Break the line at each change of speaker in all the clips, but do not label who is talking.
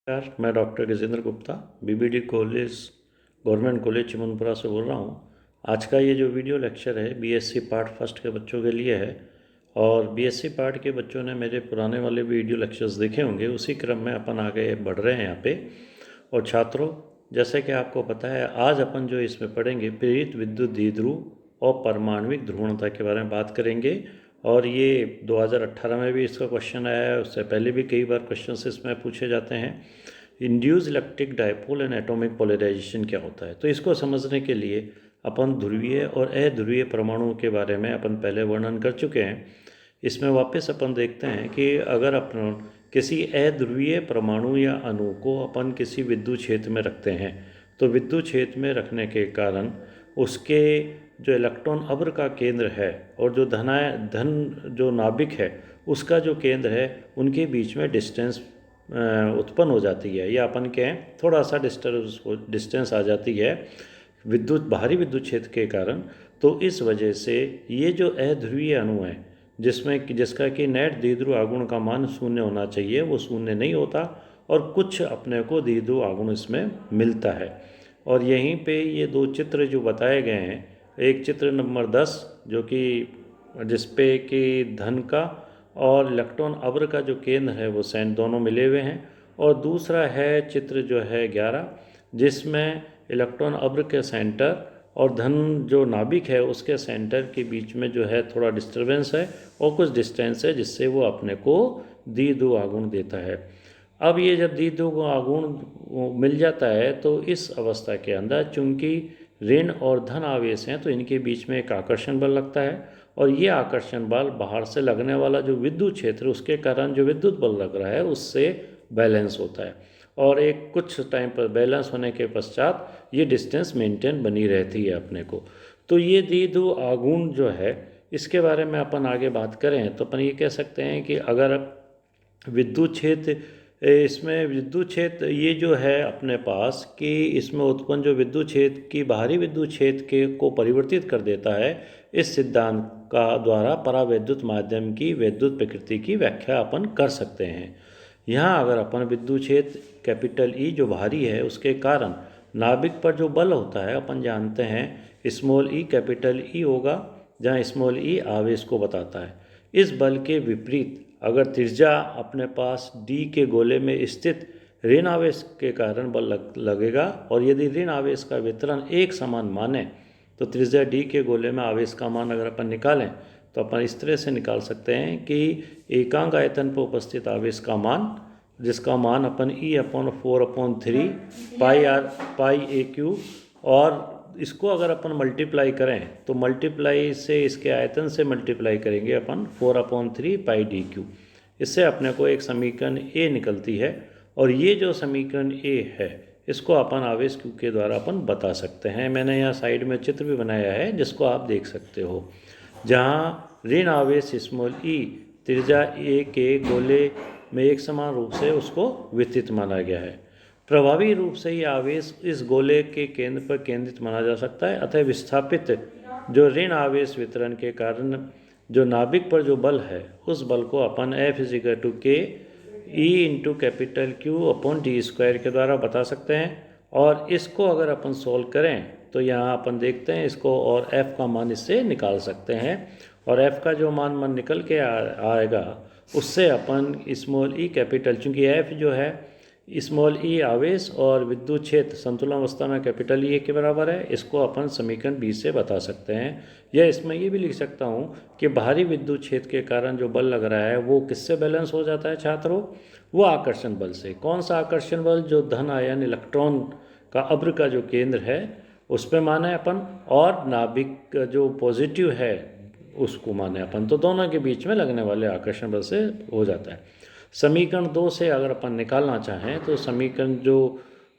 नमस्कार, मैं doctor Gajendra Gupta BBD college government college Chimanpura से बोल रहा हूँ। आज का ये जो वीडियो लेक्चर है बीएससी पार्ट फर्स्ट के बच्चों के लिए है। और बीएससी पार्ट के बच्चों ने मेरे पुराने वाले वीडियो लेक्चर्स देखे होंगे, उसी क्रम में अपन आगे बढ़ रहे हैं यहाँ पे। और छात्रों, जैसे कि आपको पता है, आज अपन जो इसमें पढ़ेंगे प्रेरित विद्युत द्विध्रुव और परमाणविक ध्रुवणता के बारे में बात करेंगे। और ये 2018 में भी इसका क्वेश्चन आया है, उससे पहले भी कई बार क्वेश्चन इसमें पूछे जाते हैं। Induce electric dipole and atomic polarisation क्या होता है, तो इसको समझने के लिए अपन ध्रुवीय और अध्रुवीय परमाणुओं के बारे में अपन पहले वर्णन कर चुके हैं। इसमें वापस अपन देखते हैं कि अगर अपन किसी अध्रुवीय परमाणु या अणु को अपन किसी विद्युत क्षेत्र में रखते हैं, तो विद्युत क्षेत्र में रखने के कारण उसके जो इलेक्ट्रॉन अब्र का केंद्र है और जो धन जो नाभिक है उसका जो केंद्र है, उनके बीच में डिस्टेंस उत्पन्न हो जाती है, या अपन कहें थोड़ा सा डिस्टेंस आ जाती है बाहरी विद्युत क्षेत्र के कारण। तो इस वजह से ये जो अध्रुवीय अणु है जिसका कि नेट द्विध्रुव आघूर्ण का मान 0 होना चाहिए, वो 0 नहीं होता और कुछ अपने को द्विध्रुव आघूर्ण इसमें मिलता है। और यहीं पे ये दो चित्र जो बताए गए हैं, एक चित्र नंबर 10 जो कि जिसपे कि धन का और इलेक्ट्रॉन अब्र का जो केंद्र है वो सेंट दोनों मिले हुए हैं, और दूसरा है चित्र जो है 11 जिसमें इलेक्ट्रॉन अब्र के सेंटर और धन जो नाभिक है उसके सेंटर के बीच में जो है थोड़ा डिस्टर्बेंस है और कुछ डिस्टेंस है, जिससे वो अपने को द्विध्रुव आघूर्ण देता है। अब ये जब द्विध्रुव आघूर्ण मिल जाता है तो इस अवस्था के अंदर चूंकि ऋण और धन आवेश हैं, तो इनके बीच में एक आकर्षण बल लगता है, और ये आकर्षण बल बाहर से लगने वाला जो विद्युत क्षेत्र उसके कारण जो विद्युत बल लग रहा है उससे बैलेंस होता है, और एक कुछ टाइम पर बैलेंस होने के पश्चात ये डिस्टेंस मेंटेन बनी रहती है अपने को। तो ये द्विध्रुव आघूर्ण जो है, इसके बारे में अपन आगे बात करें तो अपन ये कह सकते हैं कि अगर विद्युत क्षेत्र इसमें विद्युत क्षेत्र ये जो है अपने पास कि इसमें उत्पन्न जो विद्युत क्षेत्र की बाहरी विद्युत क्षेत्र के को परिवर्तित कर देता है, इस सिद्धांत का द्वारा परावैद्युत माध्यम की वैद्युत प्रकृति की व्याख्या अपन कर सकते हैं। यहाँ अगर अपन विद्युत क्षेत्र कैपिटल ई जो बाहरी है उसके कारण नाभिक पर जो बल होता है अपन जानते हैं स्मॉल ई कैपिटल ई होगा, जहाँ स्मॉल ई आवेश को बताता है। इस बल के विपरीत अगर त्रिज्या अपने पास डी के गोले में स्थित ऋण आवेश के कारण बल लगेगा, और यदि ऋण आवेश का वितरण एक समान माने तो त्रिज्या डी के गोले में आवेश का मान अगर अपन निकालें तो अपन इस तरह से निकाल सकते हैं कि एकांक आयतन पर उपस्थित आवेश का मान, जिसका मान अपन E/4/3 पाई ए क्यू, और इसको अगर अपन मल्टीप्लाई करें तो मल्टीप्लाई से इसके आयतन से मल्टीप्लाई करेंगे अपन 4/3 पाई डी क्यू। इससे अपने को एक समीकरण ए निकलती है, और ये जो समीकरण ए है इसको अपन आवेश क्यू के द्वारा अपन बता सकते हैं। मैंने यहाँ साइड में चित्र भी बनाया है जिसको आप देख सकते हो, जहाँ ऋण आवेश स्मॉल ई त्रिज्या ए के गोले में एक समान रूप से उसको वितरित माना गया है। प्रभावी रूप से ये आवेश इस गोले के केंद्र पर केंद्रित माना जा सकता है, अतः विस्थापित जो ऋण आवेश वितरण के कारण जो नाभिक पर जो बल है उस बल को अपन F=K E/Q/d² के द्वारा बता सकते हैं। और इसको अगर अपन सोल्व करें तो यहाँ अपन देखते हैं इसको, और F का मान इससे निकाल सकते हैं, और F का जो मान निकल के आएगा उससे अपन स्मॉल ई कैपिटल, चूँकि F जो है स्मॉल ई आवेश और विद्युत क्षेत्र संतुलन अवस्था में कैपिटल ई के बराबर है, इसको अपन समीकरण बी से बता सकते हैं। या इसमें ये भी लिख सकता हूँ कि बाहरी विद्युत क्षेत्र के कारण जो बल लग रहा है वो किससे बैलेंस हो जाता है छात्रों, वो आकर्षण बल से। कौन सा आकर्षण बल? जो धन आयन इलेक्ट्रॉन का अब्र का जो केंद्र है उस पर माने अपन, और नाभिक जो पॉजिटिव है उसको माने अपन, तो दोनों के बीच में लगने वाले आकर्षण बल से हो जाता है। समीकरण 2 से अगर अपन निकालना चाहें तो समीकरण जो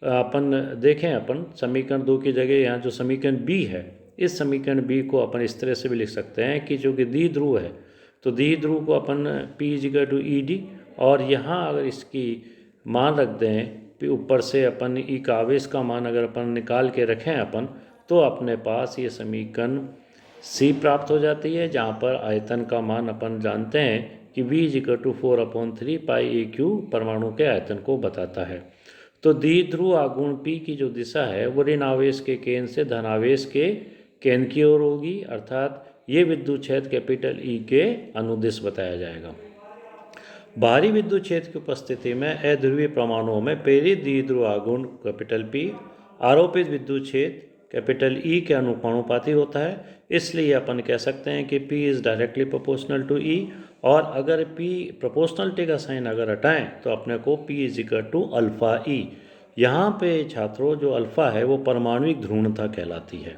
अपन देखें, अपन समीकरण 2 की जगह यहाँ जो समीकरण बी है, इस समीकरण बी को अपन इस तरह से भी लिख सकते हैं कि जो कि द्विध्रुव है तो द्विध्रुव को अपन P=ED, और यहाँ अगर इसकी मान रख दें ऊपर से अपन ई का आवेश का मान अगर अपन निकाल के रखें अपन, तो अपने पास ये समीकरण सी प्राप्त हो जाती है, जहाँ पर आयतन का मान अपन जानते हैं कि V is equal to 4/3 pi a cube परमाणु के आयतन को बताता है। तो द्विध्रुव आघूर्ण P की जो दिशा है वो ऋण आवेश के केंद्र से धन आवेश के केंद्र की ओर होगी, अर्थात ये विद्युत क्षेत्र कैपिटल E के अनुदिश बताया जाएगा। बाहरी विद्युत क्षेत्र की उपस्थिति में अध्रुवीय परमाणुओं में प्रेरित द्विध्रुव आघूर्ण कैपिटल P आरोपित विद्युत क्षेत्र कैपिटल E के अनुपानुपाती होता है। इसलिए अपन कह सकते हैं कि P is directly proportional to E, और अगर P प्रोपोर्शनलिटी का साइन अगर हटाएं तो अपने को P is equal to alpha E। यहाँ पे छात्रों जो अल्फा है वो परमाणुिक ध्रुवणता कहलाती है,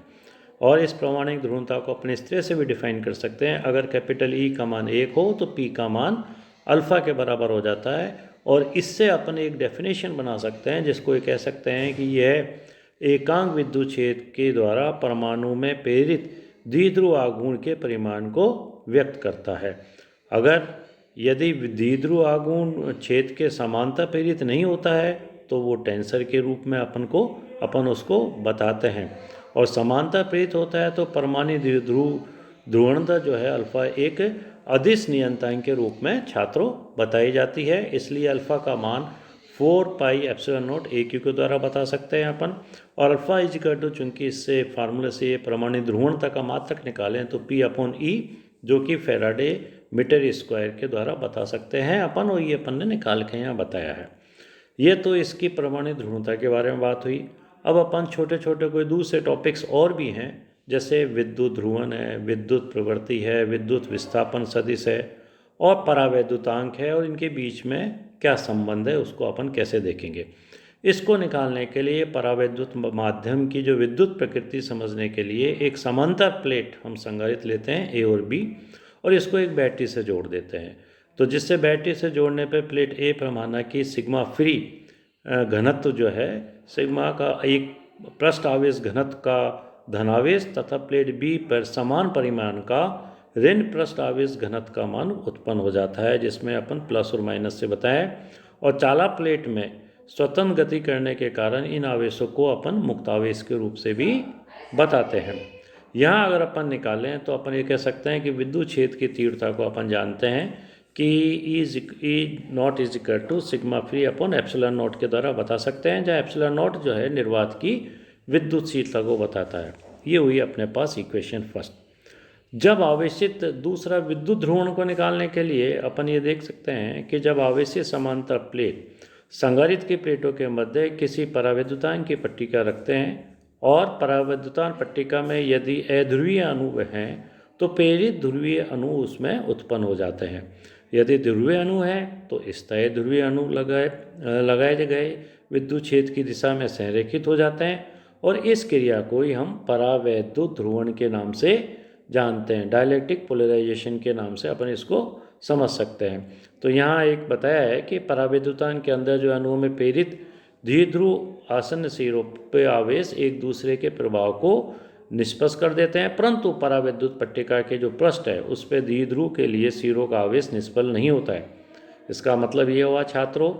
और इस परमाणुिक ध्रुवणता को अपने इस तरह से भी डिफाइन कर सकते हैं, अगर कैपिटल E का मान 1 हो तो P का मान अल्फा के बराबर हो जाता है। और इससे अपन एक डेफिनेशन बना सकते हैं जिसको ये कह सकते हैं कि यह एकांक विद्युत क्षेत्र के द्वारा परमाणु में प्रेरित द्विध्रुव आघूर्ण के परिमाण को व्यक्त करता है। अगर यदि द्विध्रुव आघूर्ण क्षेत्र के समांतर प्रेरित नहीं होता है तो वो टेंसर के रूप में अपन उसको बताते हैं, और समांतर प्रेरित होता है तो परमाणु द्विध्रुव ध्रुवणता जो है अल्फा एक अदिश नियतांक के रूप में छात्रों बताई जाती है। इसलिए अल्फा का मान 4 pi epsilon not a Q के द्वारा बता सकते हैं अपन। और अल्फा इज इक्वल टू, चूंकि इससे फार्मूले से ये परमाणु ध्रुवणता का मात्रक निकालें तो P/E जो कि फैराडे मीटर स्क्वायर के द्वारा बता सकते हैं अपन, और ये अपन ने निकाल के यहाँ बताया है। ये तो इसकी परमाणु ध्रुवणता के बारे में बात हुई। अब अपन छोटे छोटे कोई दूसरे टॉपिक्स और भी हैं, जैसे विद्युत ध्रुवण है, विद्युत प्रवृत्ति है, विद्युत विस्थापन सदिश है, और परावैद्युतांक है, और इनके बीच में क्या संबंध है उसको अपन कैसे देखेंगे। इसको निकालने के लिए परावैद्युत माध्यम की जो विद्युत प्रकृति समझने के लिए एक समांतर प्लेट हम संधारित्र लेते हैं A और B, और इसको एक बैटरी से जोड़ देते हैं। तो जिससे बैटरी से जोड़ने पर प्लेट A पर माना कि सिग्मा फ्री घनत्व जो है, सिग्मा का एक पृष्ठ आवेश घनत्व का धनावेश तथा प्लेट B पर समान परिमाण का ऋण पृष्ठ आवेश घनत्व का मान उत्पन्न हो जाता है, जिसमें अपन प्लस और माइनस से बताएं। और चालक प्लेट में स्वतंत्र गति करने के कारण इन आवेशों को अपन मुक्त आवेश के रूप से भी बताते हैं। यहाँ अगर अपन निकालें तो अपन ये कह सकते हैं कि विद्युत क्षेत्र की तीव्रता को अपन जानते हैं कि E not is equal to sigma free upon epsilon not के द्वारा बता सकते हैं, जहाँ एप्सिलॉन नॉट जो है निर्वात की विद्युतशीलता को बताता है। ये हुई अपने पास इक्वेशन फर्स्ट। जब आवेशित दूसरा विद्युत ध्रुवण को निकालने के लिए अपन ये देख सकते हैं कि जब आवेशीय समांतर प्लेट संधारित्र की प्लेटों के मध्य किसी परावैद्युतांक की पट्टिका रखते हैं, और परावैद्युतांक पट्टिका में यदि अध्रुवीय अणु हैं तो प्रेरित ध्रुवीय अणु उसमें उत्पन्न हो जाते हैं। यदि ध्रुवीय अणु है तो इस तरह ध्रुवीय अणु लगाए गए विद्युत क्षेत्र की दिशा में संरेखित हो जाते हैं, और इस क्रिया को ही हम परावैद्युत ध्रुवण के नाम से जानते हैं, डायलैक्ट्रिक पोलराइजेशन के नाम से अपन इसको समझ सकते हैं। तो यहाँ एक बताया है कि परावैद्युतांक के अंदर जो अणुओं में प्रेरित द्विध्रुव आसन्न सिरों पे आवेश एक दूसरे के प्रभाव को निष्पन्न कर देते हैं, परंतु परावैद्युत पट्टिका के जो पृष्ठ है उस पर द्विध्रुव के लिए सिरों का आवेश निष्पन्न नहीं होता है। इसका मतलब ये हुआ छात्रों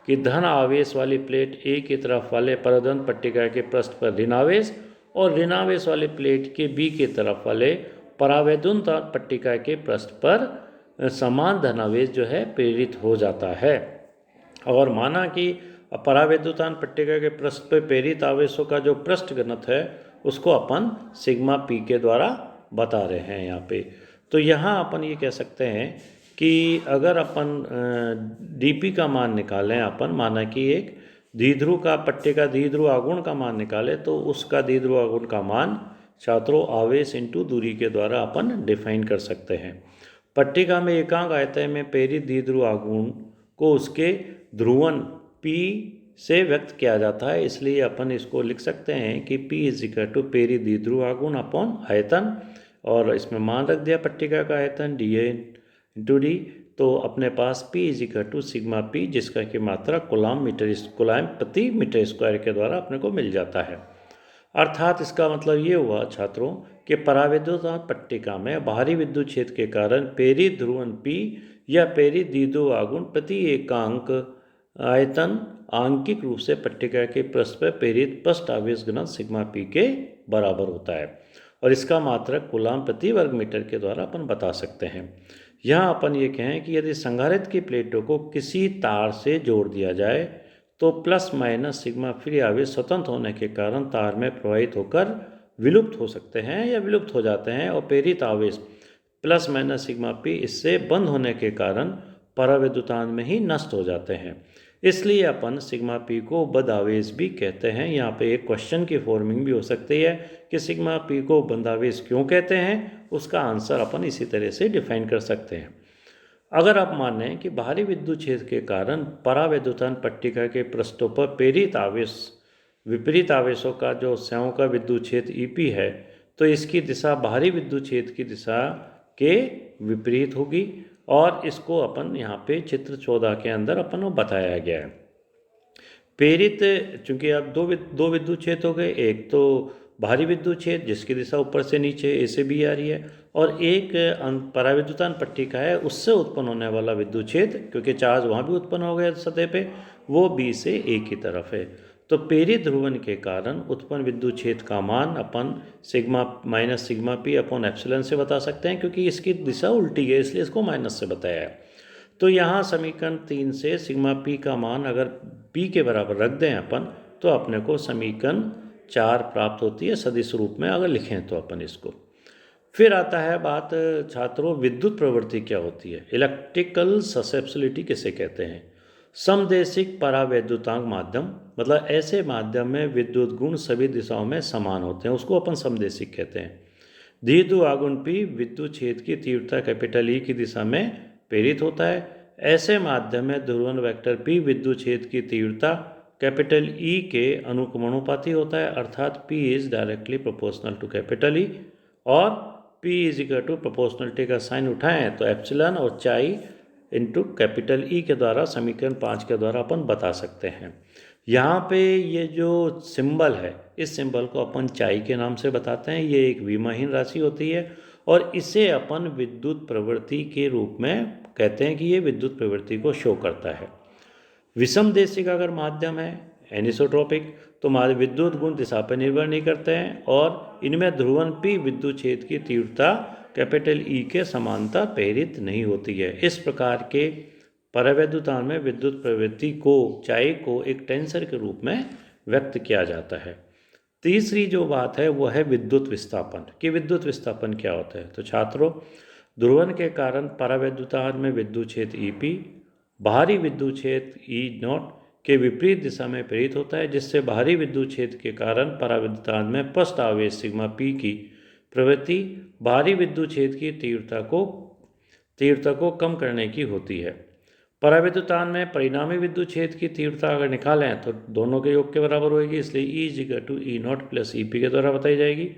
कि धन आवेश वाली प्लेट A की तरफ वाले परावैद्युत पट्टिका के पृष्ठ पर ऋण आवेश, और ऋण आवेश वाली प्लेट के B की तरफ वाले परावैद्युत पट्टिका के पृष्ठ पर समान धनावेश जो है प्रेरित हो जाता है। और माना कि परावैद्युतांक पट्टिका के पृष्ठ पर प्रेरित आवेशों का जो पृष्ठ घनत्व है उसको अपन सिग्मा P के द्वारा बता रहे हैं यहाँ पे। तो यहाँ अपन ये कह सकते हैं कि अगर अपन dP का मान निकालें, अपन माना कि एक द्विध्रुव का पट्टिका द्विध्रुव आघूर्ण का मान निकाले, तो उसका द्विध्रुव आघूर्ण का मान छात्रों आवेश इंटू दूरी के द्वारा अपन डिफाइन कर सकते हैं। पट्टिका में एकांक आयतन में प्रेरित द्विध्रुव आघूर्ण को उसके ध्रुवण P से व्यक्त किया जाता है, इसलिए अपन इसको लिख सकते हैं कि P इज इक्वल टू प्रेरित द्विध्रुव आघूर्ण अपॉन आयतन, और इसमें मान रख दिया पट्टिका का आयतन dA इंटू D। तो अपने पास P is equal to sigma P, जिसका की मात्रा कूलाम प्रति मीटर स्क्वायर के द्वारा अपने को मिल जाता है। अर्थात इसका मतलब ये हुआ छात्रों कि परावैद्युतांक पट्टिका में बाहरी विद्युत क्षेत्र के कारण प्रेरित ध्रुवण P या प्रेरित द्विध्रुव आघूर्ण प्रति एकांक आयतन आंकिक रूप से पट्टिका के पृष्ठ पर प्रेरित पृष्ठ आवेश घनत्व सिग्मा P के बराबर होता है, और इसका मात्रक कूलाम प्रति वर्ग मीटर के द्वारा अपन बता सकते हैं। यहाँ अपन ये कहें कि यदि संधारित्र की प्लेटों को किसी तार से जोड़ दिया जाए तो प्लस माइनस सिग्मा फ्री आवेश स्वतंत्र होने के कारण तार में प्रवाहित होकर विलुप्त हो सकते हैं या विलुप्त हो जाते हैं, और प्रेरित आवेश प्लस माइनस सिग्मा पी इससे बंद होने के कारण परावैद्युतान में ही नष्ट हो जाते हैं। इसलिए अपन सिग्मा पी को बंद आवेश भी कहते हैं। यहाँ पे एक क्वेश्चन की फॉर्मिंग भी हो सकती है कि सिग्मा पी को बंद आवेश क्यों कहते हैं, उसका आंसर अपन इसी तरह से डिफाइन कर सकते हैं। अगर आप मानें कि बाहरी विद्युत क्षेत्र के कारण परावैद्युतान पट्टिका के पृष्ठों पर प्रेरित आवेश विपरीत आवेशों का जो संयों का विद्युत क्षेत्र ईपी है, तो इसकी दिशा बाहरी विद्युत क्षेत्र की दिशा के विपरीत होगी, और इसको अपन यहाँ पे चित्र 14 के अंदर अपन को बताया गया है। प्रेरित, चूंकि अब दो विद्युत क्षेत्र हो गए, एक तो बाहरी विद्युत क्षेत्र जिसकी दिशा ऊपर से नीचे ए से बी आ रही है, और एक परावैद्युतान पट्टिका है उससे उत्पन्न होने वाला विद्युत क्षेत्र, क्योंकि चार्ज वहाँ भी उत्पन्न हो गया सतह पे, वो बी से ए की तरफ है। तो प्रेरित ध्रुवन के कारण उत्पन्न विद्युत क्षेत्र का मान अपन sigma minus sigma P upon epsilon से बता सकते हैं, क्योंकि इसकी दिशा उल्टी है इसलिए इसको माइनस से बताया है। तो यहाँ समीकरण 3 से सिग्मा पी का मान अगर पी के बराबर रख दें अपन, तो अपने को समीकरण 4 प्राप्त होती है सदिश रूप में अगर लिखें तो अपन इसको। फिर आता है बात छात्रों, विद्युत प्रवृत्ति क्या होती है, इलेक्ट्रिकल ससेप्सिबिलिटी किसे कहते हैं। समदेशिक परावैद्युतांक माध्यम, मतलब ऐसे माध्यम में विद्युत गुण सभी दिशाओं में समान होते हैं, उसको अपन समदेशिक कहते हैं। द्विध्रुव आघूर्ण पी विद्युत क्षेत्र की तीव्रता कैपिटल ई की दिशा में प्रेरित होता है। ऐसे माध्यम में ध्रुवण वेक्टर पी विद्युत क्षेत्र की तीव्रता कैपिटल ई के अनुकमणोपाती होता है, अर्थात P is directly proportional to capital E, और P is equal to proportionality का साइन उठाएं तो एप्सिलॉन और चाई इंटू कैपिटल ई के द्वारा समीकरण 5 के द्वारा अपन बता सकते हैं। यहाँ पे ये जो सिंबल है, इस सिंबल को अपन चाई के नाम से बताते हैं। ये एक विमाहीन राशि होती है और इसे अपन विद्युत प्रवृत्ति के रूप में कहते हैं कि ये विद्युत प्रवृत्ति को शो करता है। विषम देशिक अगर माध्यम है एनिसोट्रोपिक, तो हमारे विद्युत गुण दिशा पर निर्भर नहीं करते हैं, और इनमें ध्रुवन पी विद्युत क्षेत्र की तीव्रता कैपिटल ई के समांतर प्रेरित नहीं होती है। इस प्रकार के परावैद्युतान में विद्युत प्रवृत्ति को चाई को एक टेंसर के रूप में व्यक्त किया जाता है। तीसरी जो बात है वो है विद्युत विस्थापन, कि विद्युत विस्थापन क्या होता है। तो छात्रों, ध्रुवन के कारण परावैद्युतान में विद्युत क्षेत्र ईपी बाहरी विद्युत क्षेत्र ई नॉट के विपरीत दिशा में प्रेरित होता है, जिससे बाहरी विद्युत क्षेत्र के कारण परावैद्युतान में पृष्ठ आवेश सिग्मा पी की प्रवृत्ति बाहरी विद्युत क्षेत्र की तीव्रता को कम करने की होती है। परावैद्युतान में परिणामी विद्युत क्षेत्र की तीव्रता अगर निकालें तो दोनों के योग के बराबर होगी, इसलिए E is equal to E not plus E P के द्वारा बताई जाएगी।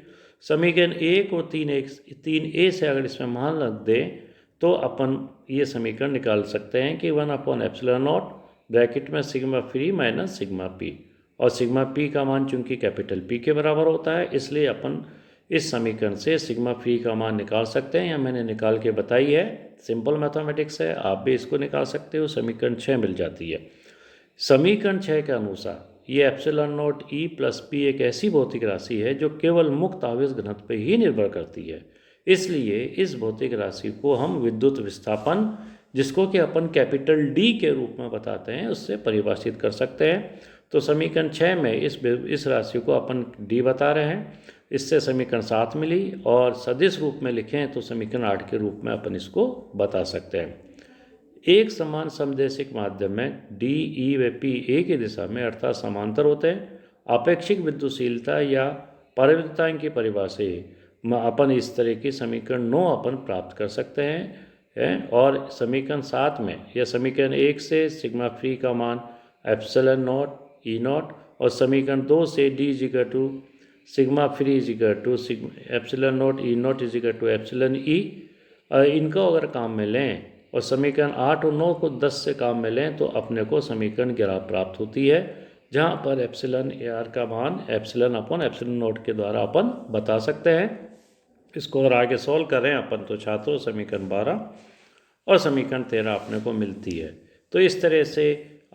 समीकरण 1 और 3a से अगर इसमें मान रख दें तो अपन ये समीकरण निकाल सकते हैं कि 1 अपॉन एप्सिलॉन नॉट ब्रैकेट में sigma free minus sigma P, और सिग्मा पी का मान चूंकि कैपिटल पी के बराबर होता है, इसलिए अपन इस समीकरण से सिग्मा फ्री का मान निकाल सकते हैं। या मैंने निकाल के बताई है, सिंपल मैथमेटिक्स है, आप भी इसको निकाल सकते हो। समीकरण 6 मिल जाती है। समीकरण 6 के अनुसार ये epsilon naught E plus P एक ऐसी भौतिक राशि है जो केवल मुक्त आवेश घनत्व पर ही निर्भर करती है, इसलिए इस भौतिक राशि को हम विद्युत विस्थापन, जिसको कि अपन कैपिटल डी के रूप में बताते हैं, उससे परिभाषित कर सकते हैं। तो समीकरण 6 में इस राशि को अपन डी बता रहे हैं, इससे समीकरण 7 मिली, और सदिश रूप में लिखें तो समीकरण 8 के रूप में अपन इसको बता सकते हैं। एक समान समदेशिक माध्यम में डी ई व पी ए की दिशा में अर्थात समांतर होते हैं। आपेक्षिक विद्युतशीलता या परावैद्युतांक की परिभाषा में अपन इस तरह की समीकरण 9 अपन प्राप्त कर सकते हैं। और समीकरण 7 में या समीकरण 1 से सिग्मा फ्री का मान एप्सिलॉन नॉट ई नॉट, और समीकरण 2 से D is equal to sigma free is equal to epsilon naught E naught is equal to epsilon E, इनको अगर काम में लें और समीकरण 8 और 9 को 10 से काम में लें तो अपने को समीकरण 11 प्राप्त होती है, जहाँ पर एप्सिलॉन ए आर का मान एप्सिलॉन अपॉन एप्सिलॉन नॉट के द्वारा अपन बता सकते हैं। इसको अगर आगे सॉल्व करें अपन तो छात्रों समीकरण 12 और समीकरण 13 अपने को मिलती है। तो इस तरह से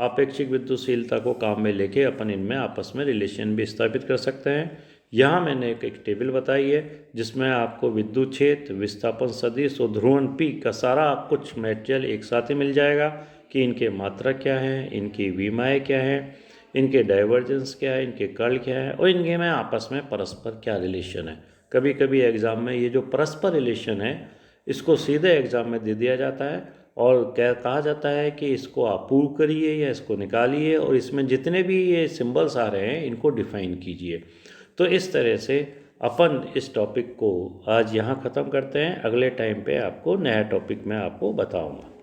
अपेक्षिक विद्युतशीलता को काम में लेके अपन इनमें आपस में रिलेशन भी स्थापित कर सकते हैं। यहाँ मैंने एक टेबल बताई है जिसमें आपको विद्युत क्षेत्र, विस्थापन सदिश और ध्रुवण P का सारा कुछ मटेरियल एक साथ ही मिल जाएगा कि इनके मात्रा क्या है, इनकी विमाएँ क्या है, इनके डाइवर्जेंस क्या है, इनके कर्ल क्या है और इनके में आपस में परस्पर क्या रिलेशन है। कभी कभी एग्ज़ाम में ये जो परस्पर रिलेशन है इसको सीधे एग्ज़ाम में दे दिया जाता है और कहा जाता है कि इसको आप प्रूव करिए या इसको निकालिए और इसमें जितने भी ये सिंबल्स आ रहे हैं इनको डिफाइन कीजिए। तो इस तरह से अपन इस टॉपिक को आज यहाँ ख़त्म करते हैं। अगले टाइम पे आपको नया टॉपिक मैं आपको बताऊँगा।